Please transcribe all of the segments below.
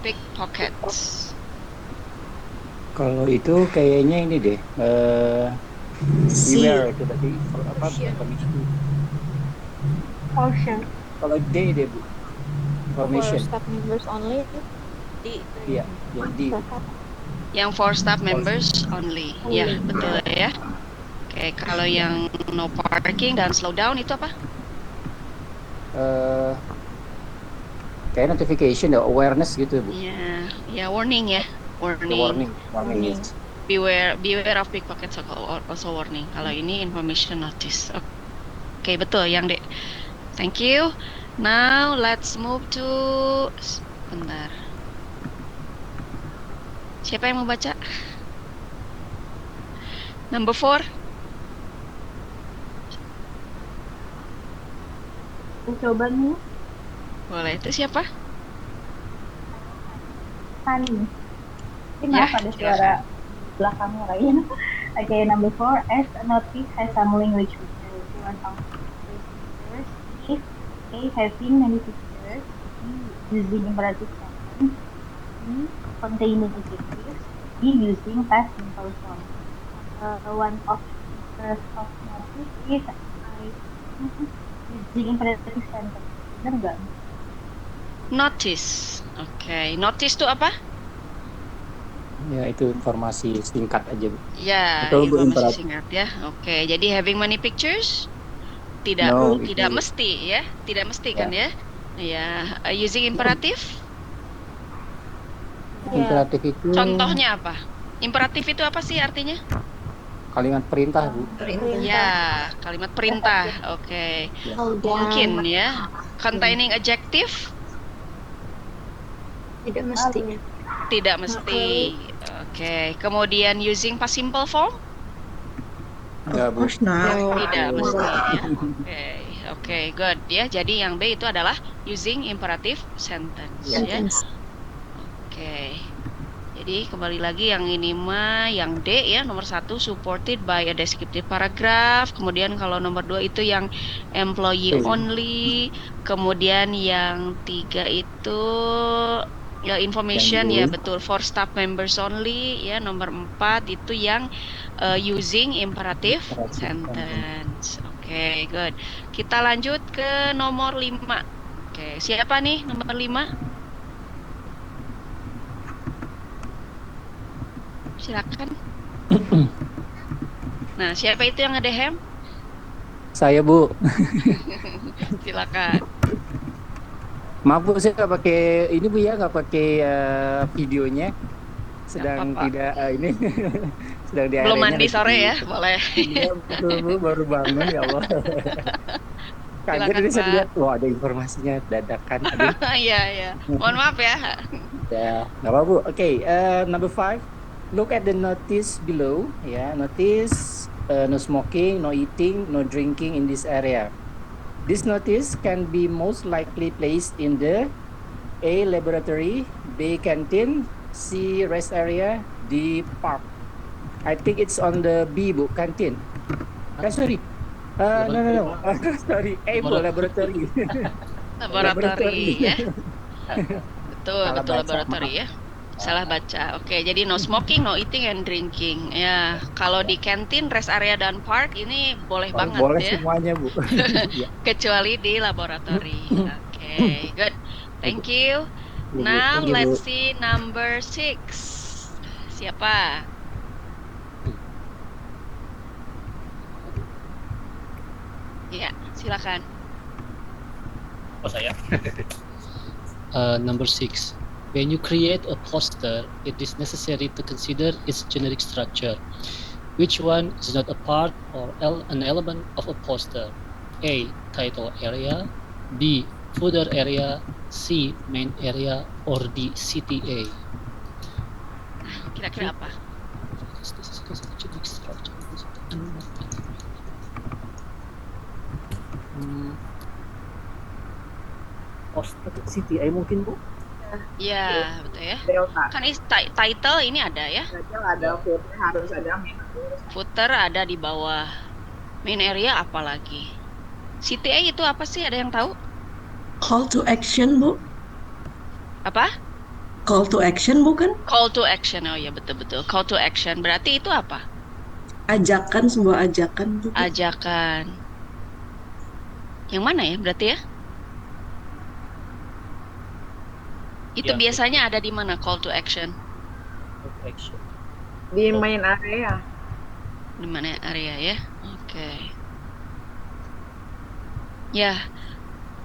pickpockets. Kalau itu kayaknya ini deh, C. beware itu tadi apa information. Caution. Kalau D deh Bu, For information. staff members only. Di Iya, yang D. Yang for staff members only. Ya, betul ya. Oke, kalau yang no parking dan slow down itu apa? Kayak notification ya, awareness gitu Bu. Ya warning ya. Warning. Warning. Yes. Beware of pickpockets also warning. Kalau ini information notice. Oke, betul yang D. Thank you. Now let's move to bentar. Siapa yang mau baca? Number 4. Coba nih. Boleh, itu siapa? Tani. Ini Ya, maaf ada suara belakangnya kayaknya. Okay, number 4. As a notice has some language features. One of the features is A. Having many features. B. Using imperative sentence. C. Containing adjectives. D. Using past simple form. One of the features of notice is using imperative sentence. Benar nggak? Notice. Oke, notice itu apa? Ya, itu informasi singkat aja Bu. Ya, Betul, Bu, informasi imperatif. singkat ya. Oke, jadi having many pictures tidak No, tidak itu- mesti ya, tidak mesti Ya. kan ya? Ya, using imperatif. Imperatif itu Contohnya apa? Imperatif itu apa sih artinya? kalimat perintah Bu. Ya, kalimat perintah. Oke. Mungkin ya. Containing adjective Tidak mesti. tidak mesti. Oke. Kemudian using past simple form Enggak Bu. tidak mesti ya. Oke, good ya. Jadi yang B itu adalah using imperative sentence ya. Oke. Jadi kembali lagi yang ini mah yang D ya, nomor 1 supported by a descriptive paragraph. Kemudian kalau nomor 2 itu yang employee only. Kemudian yang 3 itu ya information ya, Yang D. betul, for staff members only ya. Nomor 4 itu yang using imperative sentence. Oke, good. Kita lanjut ke nomor 5. Oke, siapa nih nomor 5? Silakan. Nah, siapa itu yang ngedehem? Saya Bu. Silakan. Maaf Bu, saya nggak pakai ini Bu ya, nggak pakai videonya. Sedang apa-apa. tidak ini sedang di Belum areanya mandi lagi sore di- ya, boleh. Iya betul Bu, baru bangun ya Allah. Kaget Silakan, ini saya Pak. lihat, wah ada informasinya dadakan. Aduh, Iya, iya. Mohon maaf ya. ya nggak apa Bu. Oke, number 5. Look at the notice below. Ya, notice no smoking, no eating, no drinking in this area. This notice can be most likely placed in the A. Laboratory, B. Canteen, C. Rest area, D. Park. I think it's on the B Bu, canteen. Sorry. No. Sorry, A Bu, laboratory. Laboratori ya. Betul, Salah betul baca, laboratori ya. Salah baca. Oke, jadi no smoking, no eating and drinking. Ya, kalau di kantin, rest area dan park ini boleh banget Boleh ya. semuanya Bu. Ya. Kecuali di laboratori. Oke, good. Thank you. Bu. Now Thank you, Bu. let's see number 6. Siapa? Ya, silakan. Oh saya. Number 6. When you create a poster, it is necessary to consider its generic structure. Which one is not a part or an element of a poster? A. Title area, B. Footer area, C. Main area, or D. CTA. Kira-kira apa? Generic structure. Poster CTA mungkin Bu. Ya, betul ya. Delta. Kan title ini ada ya. Title ada, footer harus ada, Footer ada di bawah. Main area apa lagi? CTA itu apa sih? Ada yang tahu? Call to action, Bu. Apa? Call to action bukan? Call to action. Oh ya, betul-betul. Call to action. Berarti itu apa? Ajakan, sebuah ajakan juga. Ajakan. Yang mana ya berarti ya? Itu Ya, biasanya ada di mana call to action? Action. Di main area. Di mana area ya? Oke. Ya,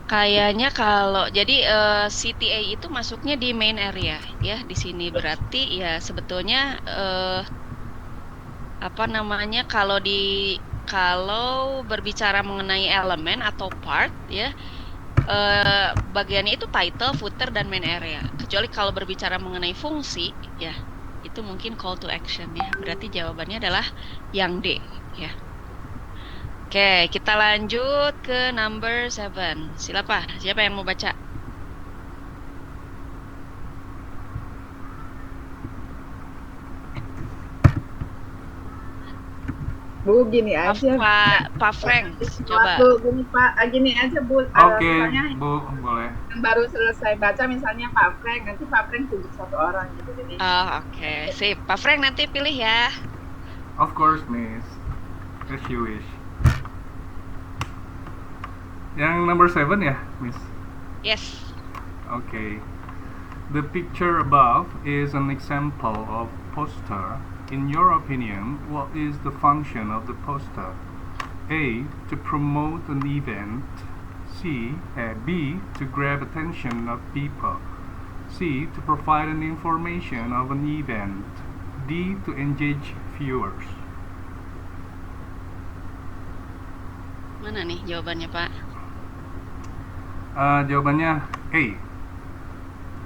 kayaknya kalau jadi CTA itu masuknya di main area ya di sini berarti ya sebetulnya apa namanya kalau berbicara mengenai elemen atau part ya bagiannya itu title, footer dan main area. Kecuali kalau berbicara mengenai fungsi ya itu mungkin call to action ya. Berarti jawabannya adalah yang D ya. Oke, kita lanjut ke number 7. Siapa yang mau baca? Bu, gini aja. Pak Frank, coba. Bu, gini Pak, gini aja Bu. Oke, Misalnya Bu, boleh. yang baru selesai baca misalnya Pak Frank, nanti Pak Frank tunjuk satu orang gitu. Jadi Oh, oke. Sip. Pak Frank nanti pilih ya. Of course, Miss. As you wish. Yang number 7 ya, Miss? Yes. Okay. The picture above is an example of poster. In your opinion, what is the function of the poster? A. To promote an event. B. To grab attention of people. C. To provide an information of an event. D. To engage viewers. Mana nih jawabannya, Pak? Jawabannya A.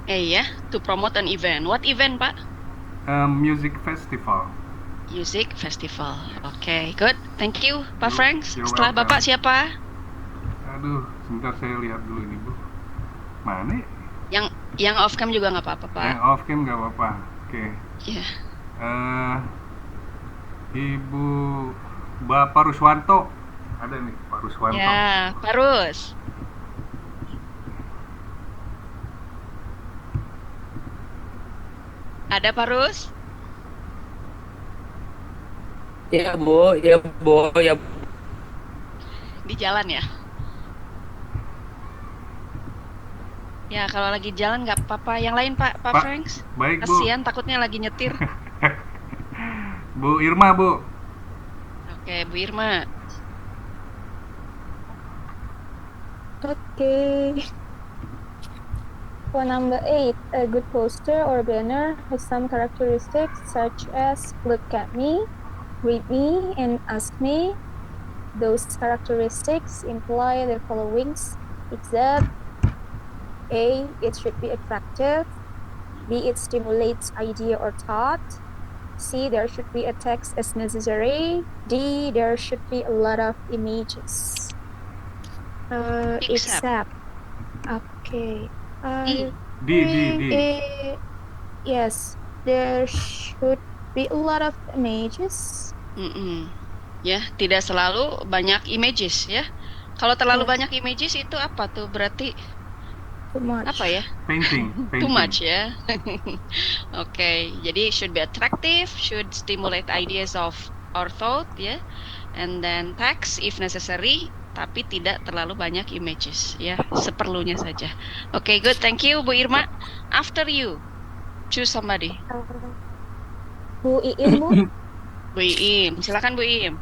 Ya, to promote an event. What event, Pak? Music festival. Music festival. Oke, good. Thank you, Pak You're- Frank. you're Setelah welcome. Bapak siapa? Aduh, sebentar saya lihat dulu ini, Bu. Mana? Yang off cam juga nggak apa-apa, Pak. Yang off cam nggak apa-apa. Oke. Iya. Ibu Bapak Ruswanto. Ada nih, Pak Ruswanto. Ya, Pak Rus. Ada Pak Rus? Ya Bu, ya Bu, ya Bu. Di jalan ya? Ya, kalau lagi jalan nggak apa-apa. Yang lain, Pak Pak, Franks? baik, Bu. Kasihan, takutnya lagi nyetir. Bu Irma, Bu. Oke, Bu Irma. Okay. For number 8, a good poster or banner has some characteristics such as look at me, read me, and ask me. Those characteristics imply the followings, except A. It should be attractive. B. It stimulates idea or thought. C. There should be a text as necessary. D. There should be a lot of images. Except. Okay. D. Yes, there should be a lot of images. Ya, tidak selalu banyak images ya. Kalau terlalu Yes. banyak images itu apa tuh? Berarti Too much. apa ya? Painting. Too much ya. Oke, jadi should be attractive, should stimulate ideas of or thought ya. And then text if necessary, tapi tidak terlalu banyak images ya, seperlunya saja. Oke, good. Thank you Bu Irma. After you, choose somebody. Bu Iin, Bu. Bu Iim, silakan Bu Iim.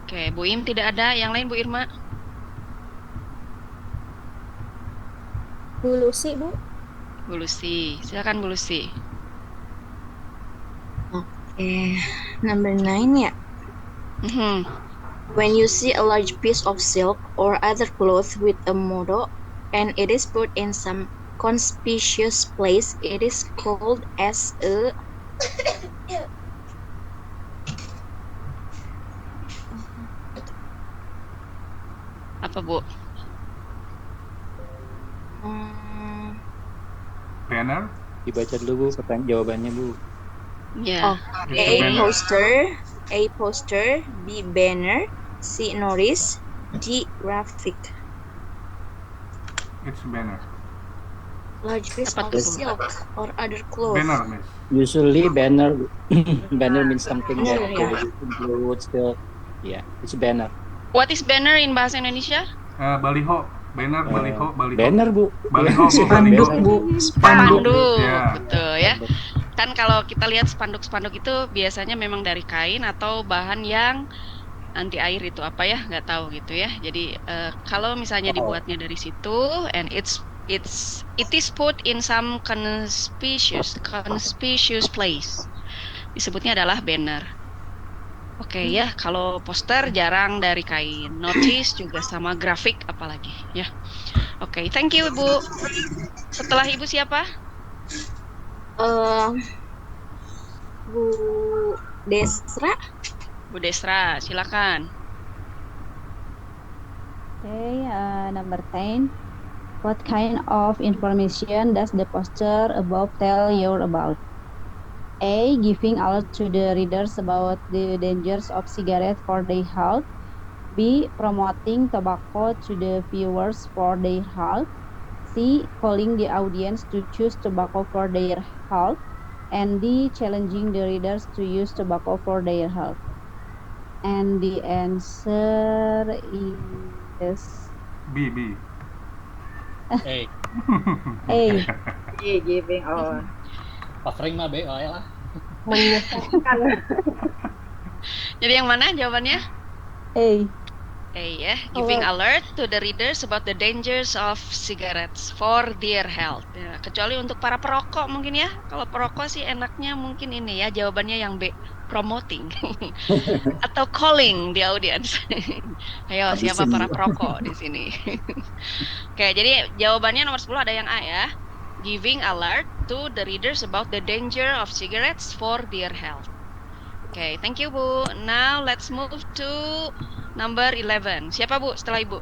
Oke, Bu Iim tidak ada. Yang lain Bu Irma. Bu Lucy, Bu. Bu Lucy, silakan Bu Lucy. Number 9 ya. Mhm. When you see a large piece of silk or other cloth with a motto and it is put in some conspicuous place, it is called as a Apa Bu? Banner. Dibaca dulu Bu, jawabannya Bu. Ya. A poster, A. Poster, B. Banner, C. Notice, D. Graphic. It's banner. Large piece Apa of tuh, Bu? silk or other cloth. Banner, Miss. Usually banner banner means something that Banner, ya. includes the it's banner. What is banner in bahasa Indonesia? Baliho, banner, baliho, baliho. Banner, Bu. Baliho, Bu, Spanduk, baliho. Bu. Spanduk. Spanduk, Ya. betul ya. Kan kalau kita lihat spanduk-spanduk itu biasanya memang dari kain atau bahan yang anti air itu apa ya, nggak tahu gitu ya. Jadi kalau misalnya dibuatnya dari situ and it is put in some conspicuous place, disebutnya adalah banner. Oke ya, kalau poster jarang dari kain, notice juga sama, grafik apalagi ya. Oke, thank you Ibu. Setelah Ibu siapa? Bu Desra. Bu Desra, silakan. Okay, number 10. What kind of information does the poster above tell you about? A. Giving alert to the readers about the dangers of cigarettes for their health. B. Promoting tobacco to the viewers for their health. C. Calling the audience to choose tobacco for their health. And D. Challenging the readers to use tobacco for their health. And the answer is B. A. A. Giving all. Offering mah B lah. Menyesatkan. Jadi yang mana jawabannya? A. A ya, giving alert to the readers about the dangers of cigarettes for their health. Ya, kecuali untuk para perokok mungkin ya. Kalau perokok sih enaknya mungkin ini ya, jawabannya yang B, promoting atau calling the audience. Ayo, siapa para perokok di sini? Oke, jadi jawabannya nomor 10 ada yang A ya. Giving alert to the readers about the danger of cigarettes for their health. Okay, thank you Bu. Now let's move to number 11. Siapa Bu setelah Ibu?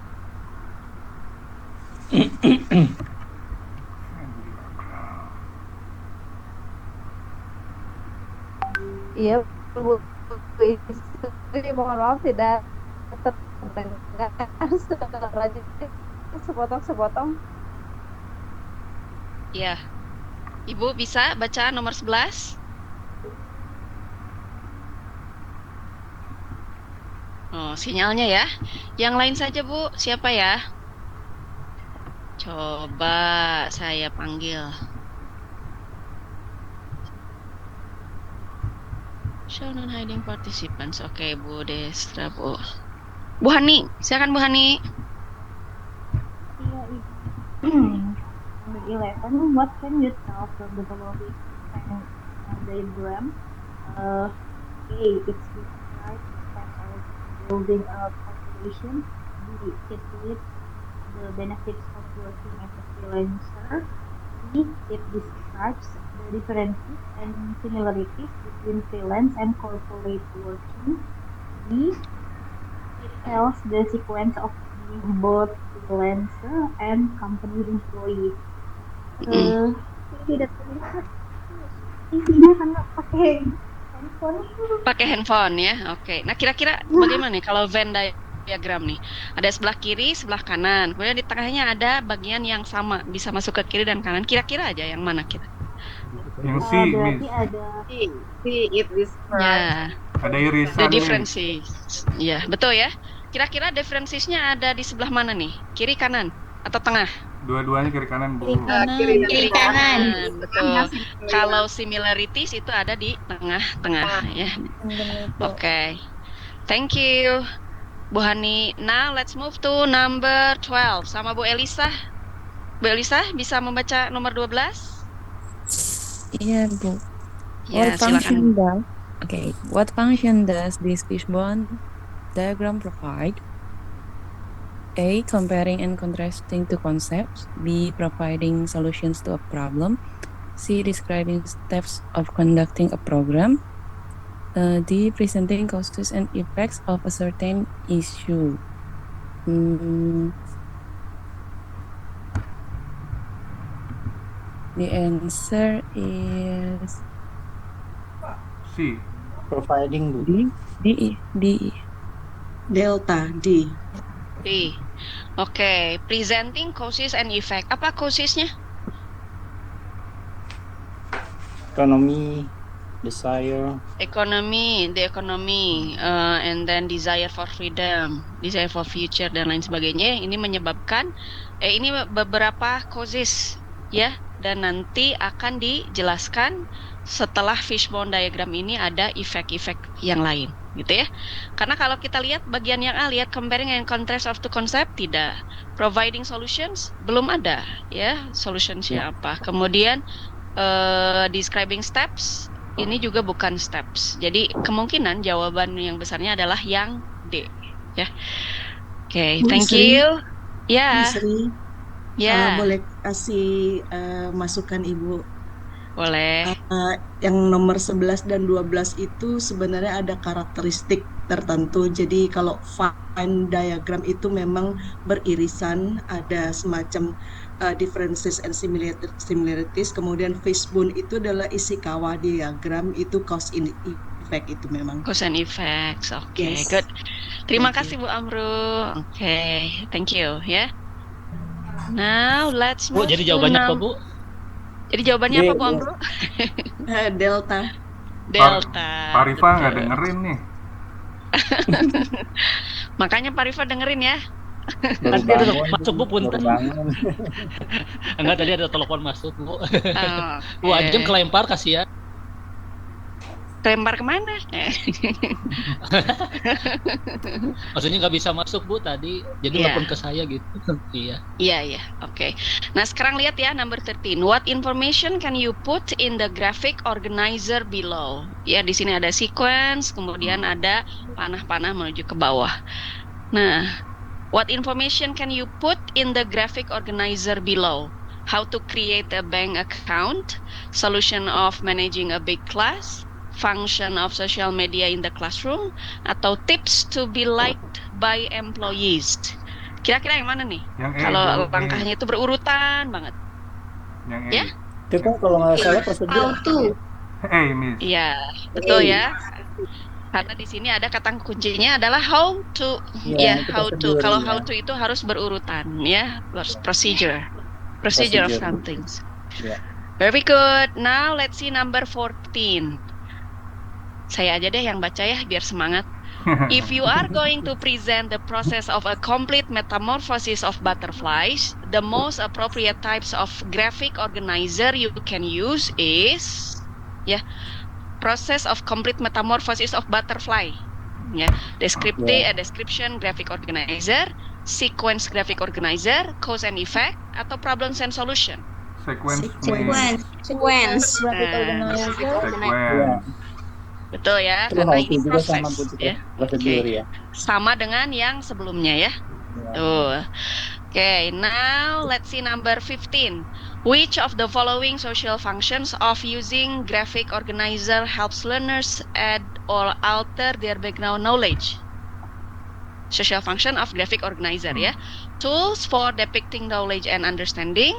Iya, Bu. Istri, mohon maaf tidak terdengar suaranya sepotong-sepotong. Ya. Ibu bisa baca nomor 11? Oh, sinyalnya ya. Yang lain saja Bu, siapa ya? Coba saya panggil. Show non-hiding participants. Oke, Bu Destra, Bu. Bu Hani, silakan Bu Hani. Number 11. What can you tell from the following diagram? A. It's described as building a population. B. It lists the benefits of working as a freelancer. C. It describes the differences and similarities between freelance and corporate working. D. It tells the sequence of being both freelancer and company employee. Tidak terlihat isinya karena pakai handphone. Pakai handphone ya, oke. Nah kira-kira bagaimana nih kalau Venn diagram nih? Ada sebelah kiri, sebelah kanan. Kemudian di tengahnya ada bagian yang sama, bisa masuk ke kiri dan kanan. Kira-kira aja yang mana kita? Yang C, Miss. Berarti ada C, it describes. Ya, Ada irisan. the differences. Ya, betul ya. Kira-kira differences-nya ada di sebelah mana nih? Kiri, kanan, atau tengah? Dua-duanya kiri kanan, Bu. Kiri kanan, betul. Kalau similarities itu ada di tengah-tengah ya. Oke. Thank you Bu Hani. Now let's move to number 12 sama Bu Elisa. Bu Elisa bisa membaca nomor 12? Iya, Bu. Ya, silakan. What function does this fishbone diagram provide? A. Comparing and contrasting two concepts. B. Providing solutions to a problem. C. Describing steps of conducting a program. D. Presenting causes and effects of a certain issue. The answer is C. Providing, Bu. D. Delta, D. D. Oke, presenting causes and effect. Apa causesnya? Economy, desire. The economy, and then desire for freedom, desire for future, dan lain sebagainya. Ini menyebabkan, ini beberapa causes, ya. Dan nanti akan dijelaskan setelah fishbone diagram ini ada efek-efek yang lain, gitu ya. Karena kalau kita lihat bagian yang A, lihat comparing and contrast of two concept, tidak. Providing solutions, belum ada, ya. Solutionsnya apa? Kemudian describing steps, ini juga bukan steps. Jadi kemungkinan jawaban yang besarnya adalah yang D, ya. Oke, Bu thank Isri. you. Ya, Isri, ya, boleh kasih masukan Ibu? boleh. Yang nomor 11 dan 12 itu sebenarnya ada karakteristik tertentu. Jadi kalau Venn diagram itu memang beririsan, ada semacam differences and similarities. Kemudian fishbone itu adalah Ishikawa diagram, itu cause and effect itu memang. Cause and effects. Oke, Yes. good. Terima Thank kasih Bu Amru. Oke, thank you ya. Now let's Bu, move jadi to jawabannya apa, Bu? Jadi jawabannya apa Bu Amru? Delta. Delta. Pak Rifa nggak betul. dengerin nih. Makanya Pak Rifa dengerin ya. Baru Tadi ada bangun, masuk, Bu, punten. baru bangun. Enggak, tadi ada telepon masuk, Bu. Bu, Oke. Ajeng kelempar kasihan. Kelempar kemana? Maksudnya nggak bisa masuk, Bu, tadi. Jadi Iya. telepon ke saya gitu. Iya. Iya, oke. Nah, sekarang lihat ya number 13. What information can you put in the graphic organizer below? Ya, di sini ada sequence, kemudian ada panah-panah menuju ke bawah. Nah, what information can you put in the graphic organizer below? How to create a bank account, solution of managing a big class, function of social media in the classroom, atau tips to be liked by employees. Kira-kira yang mana nih? Yang A, Kalau Bu. langkahnya itu berurutan banget. Yang A. Ya? Itu kan kalau nggak salah prosedur. A, Miss. Iya, betul ya. Karena di sini ada kata kuncinya adalah how to. Iya, Ya, itu how to. prosedur, Kalau ya. how to itu harus berurutan ya, procedure. Procedure of Procedure. something. Ya. Very good. Now let's see number 14. Saya aja deh yang baca ya biar semangat. If you are going to present the process of a complete metamorphosis of butterflies, the most appropriate types of graphic organizer you can use is process of complete metamorphosis of butterfly. Description graphic organizer, sequence graphic organizer, cause and effect, atau problems and solution. Sequence. Sequence. Graphic organizer. Sequence. Betul ya, Itu karena how ini to juga sama proses Bu, ya. prosedur Oke. ya. Sama dengan yang sebelumnya ya. Tuh. Oke, now let's see number 15. Which of the following social functions of using graphic organizer helps learners add or alter their background knowledge? Social function of graphic organizer ya. Tools for depicting knowledge and understanding,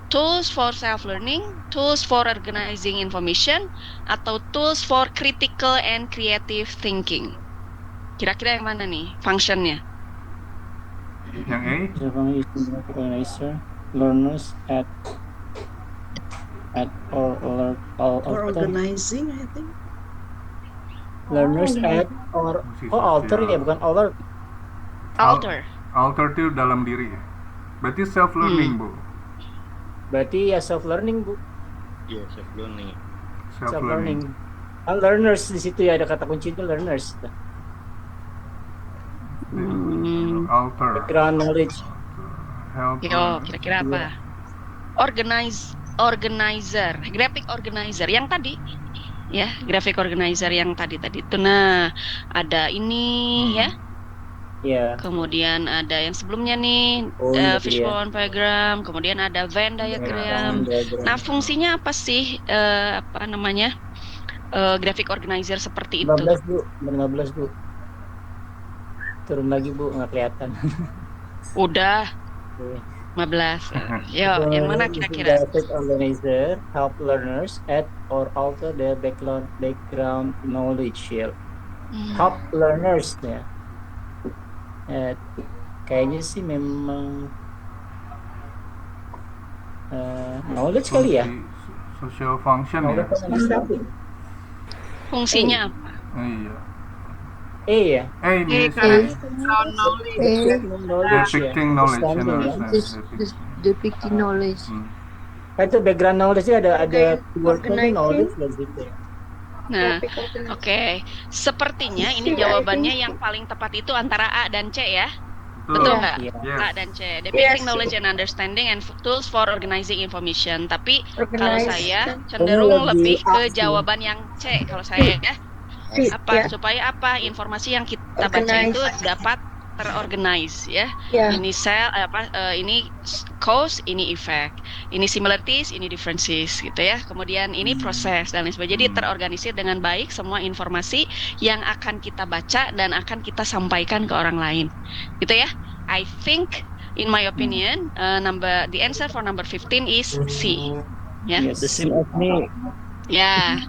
tools for self-learning, tools for organizing information, atau tools for critical and creative thinking. Kira-kira yang mana nih functionnya? Yang A. Organizer, learners at or Organizing, I think. learners at or alter ya, bukan alert. Alter. Alter itu dalam diri ya. Berarti self learning, Bu. Berarti ya self learning Bu. Iya, self learning. Self learning. Learners di situ ya, ada kata kuncinya learners. Alter. Background knowledge. Help. Yo, kira-kira apa? Organizer, graphic organizer yang tadi, ya, graphic organizer yang tadi itu. Nah, ada ini ya. Ya. Kemudian ada yang sebelumnya nih, fishbone diagram. Kemudian ada Venn diagram. Nah, fungsinya apa sih? Apa namanya? Graphic organizer seperti itu. 15 Bu, 15 Bu. Turun lagi Bu, nggak kelihatan. Udah. 15. Yo, yang mana kira-kira? Graphic organizer help learners add or alter their background knowledge ya. Help learners ya. Kayaknya sih memang knowledge kali ya. Social function ya. Fungsinya apa? Iya. Ya. Means Background knowledge. depicting knowledge. Depicting knowledge. Kan itu background knowledge ada wordnya knowledge dan gitu. Nah, oke. Sepertinya ini jawabannya yang paling tepat itu antara A dan C ya. Betul nggak? Yes. A dan C. Depicting knowledge and understanding and tools for organizing information. Tapi kalau saya cenderung lebih ke jawaban yang C kalau saya ya. Supaya apa? Informasi yang kita baca itu dapat terorganize ya. Ini sel ini cause, ini effect, ini similarities, ini differences gitu ya. Kemudian ini proses dan lain sebagainya. Jadi terorganisir dengan baik semua informasi yang akan kita baca dan akan kita sampaikan ke orang lain. Gitu ya. I think in my opinion the answer for number 15 is C. Ya. The same as me. Ya.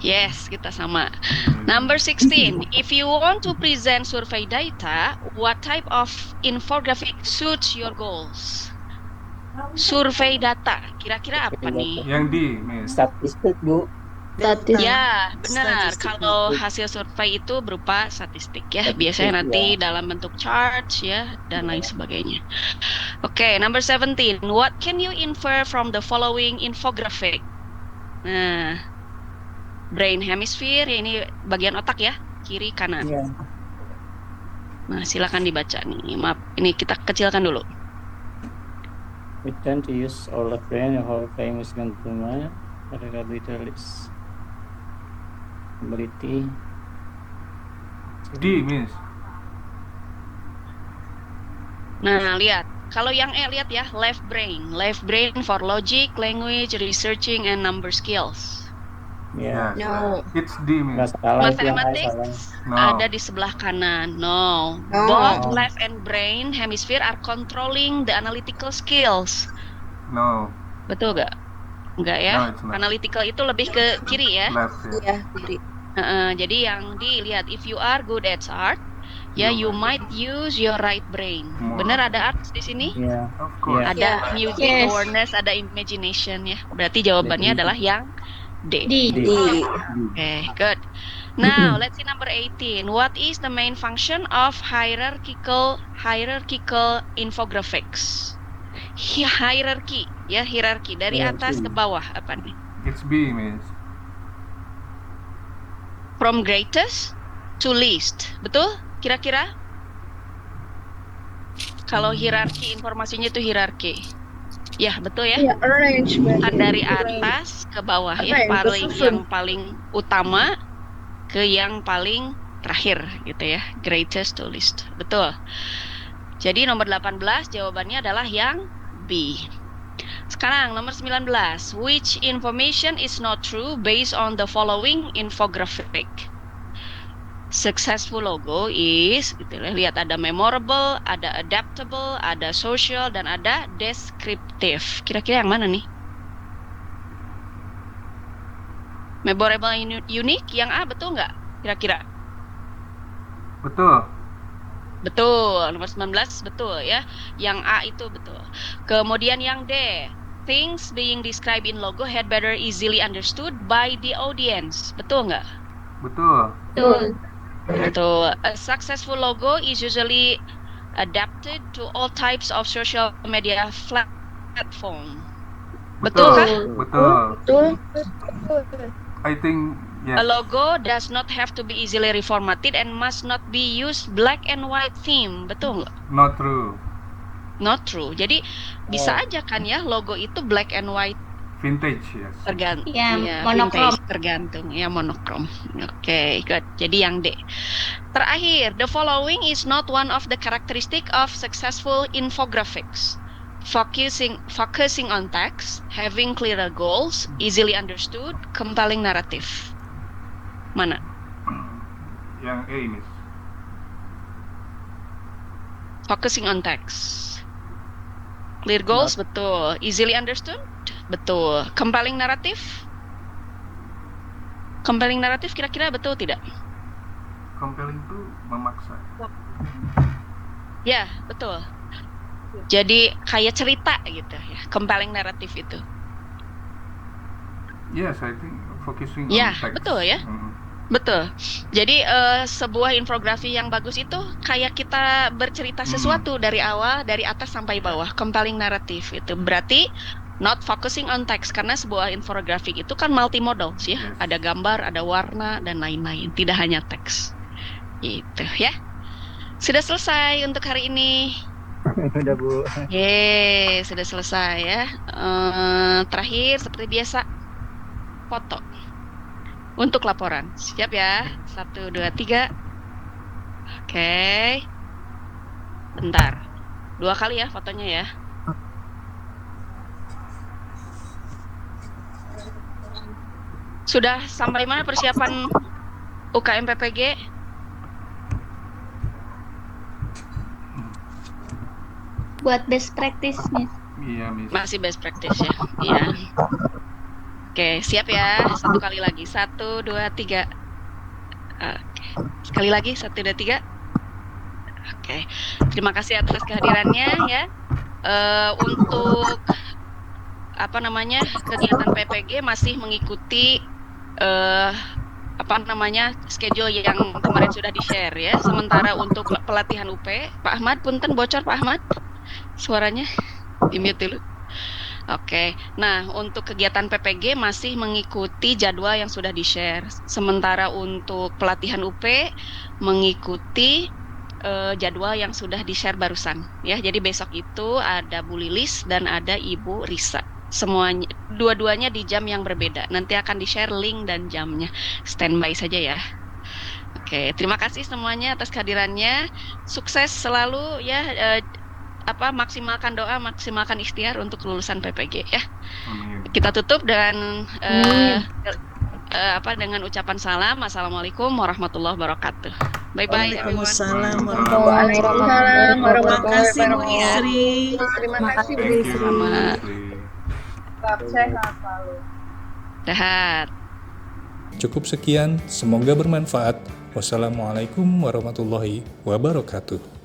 Yes, kita sama. Number 16. If you want to present survey data, what type of infographic suits your goals? Survey data, kira-kira apa nih? Yang D, Miss. Statistik, Bu. Ya, benar. Kalau hasil survei itu berupa statistik ya. Biasanya nanti dalam bentuk charts ya dan lain sebagainya. Oke, number 17. What can you infer from the following infographic? Nah, brain hemisphere, ya ini bagian otak ya, kiri kanan. Nah, silakan dibaca nih. Maaf, ini kita kecilkan dulu. We tend to use all the brain and whole famous consumer capitalists ability. D, Miss. Nah, lihat. Kalau yang E lihat ya, left brain for logic, language, researching, and number skills. Yeah. No. It's D, Miss. Mathematics No. ada di sebelah kanan. No. Both left and brain hemisphere are controlling the analytical skills. No. Betul gak? Enggak ya? No, it's not. Analytical itu lebih ke kiri ya. Left, ya. Kiri. Jadi yang dilihat, if you are good at art, ya you might use your right brain. Bener ada art di sini? Yeah. Of course. Ada music awareness, ada imagination ya. Berarti jawabannya adalah yang D. Okay, good. Now, let's see number 18. What is the main function of hierarchical infographics? Hierarchy, ya hierarki dari atas ke bawah apa nih? It's B, Miss. From greatest to least, betul? Kira-kira? Kalau hierarki informasinya itu hierarki. Ya, betul ya? Arrangement. Kan dari atas ke bawah ya, yang paling utama ke yang paling terakhir gitu ya, greatest to least. Betul. Jadi nomor 18 jawabannya adalah yang B. Sekarang nomor 19. Which information is not true based on the following infographic? Successful logo is, gitu ya, lihat ada memorable, ada adaptable, ada social, dan ada descriptive. Kira-kira yang mana nih? Memorable unique, yang A betul nggak? Kira-kira? Betul. Betul, nomor 19 betul ya. Yang A itu betul. Kemudian yang D, things being described in logo had better easily understood by the audience. Betul nggak? Betul. Betul. A successful logo is usually adapted to all types of social media platform. Betul kah? Betul. I think yes. A logo does not have to be easily reformatted and must not be used black and white theme. Betul nggak? Not true. Not true. Jadi bisa aja kan ya logo itu black and white. Vintage, yes. Tergantung. Ya, Ya, monokrom. vintage, tergantung ya monokrom. Oke, good. Jadi yang D. Terakhir, the following is not one of the characteristic of successful infographics. Focusing on text, having clearer goals, easily understood, compelling narrative. Mana? Yang A, Miss. Focusing on text. Clear goals, betul. Easily understood, betul. Compelling narrative? Compelling narrative kira-kira betul tidak? Compelling itu memaksa. Ya, betul. Jadi kayak cerita gitu ya, compelling narrative itu. Yes, I think focusing Ya, on text. betul ya. Betul. Jadi sebuah infografi yang bagus itu kayak kita bercerita sesuatu dari awal, dari atas sampai bawah. Compelling narrative itu berarti not focusing on text, karena sebuah infografik itu kan multimodal ya. Ada gambar, ada warna dan lain-lain. Tidak hanya teks. Gitu ya. Sudah selesai untuk hari ini. Udah Bu. Yeay, sudah selesai ya. Terakhir seperti biasa, foto untuk laporan. Siap ya? 1, 2, 3. Oke. Bentar. 2 kali ya fotonya ya. Sudah sampai mana persiapan UKM PPG? Buat best practice, Miss. Iya, Miss. Masih best practice ya. Iya. Oke, siap ya. 1 kali lagi. 1, 2, 3. Oke. Sekali lagi. 1, 2, 3. Oke. Terima kasih atas kehadirannya ya. Untuk kegiatan PPG masih mengikuti schedule yang kemarin sudah di-share ya. Sementara untuk pelatihan UP, Pak Ahmad, punten bocor Pak Ahmad. Suaranya di-mute dulu. Oke, nah untuk kegiatan PPG masih mengikuti jadwal yang sudah di-share. Sementara untuk pelatihan UP mengikuti jadwal yang sudah di-share barusan. Ya, jadi besok itu ada Bu Lilis dan ada Ibu Risa. Semuanya, dua-duanya di jam yang berbeda. Nanti akan di-share link dan jamnya. Standby saja ya. Oke, terima kasih semuanya atas kehadirannya. Sukses selalu ya. Maksimalkan doa, maksimalkan ikhtiar untuk kelulusan PPG ya. Kita tutup dan dengan ucapan salam. Assalamualaikum warahmatullahi wabarakatuh. Bye bye everyone. Waalaikumsalam warahmatullahi wabarakatuh. Terima kasih Bu Isri. Terima kasih Bu Thank you, Isri. Isri. Tetap sehat selalu. Sehat. Cukup sekian, semoga bermanfaat. Wassalamualaikum warahmatullahi wabarakatuh.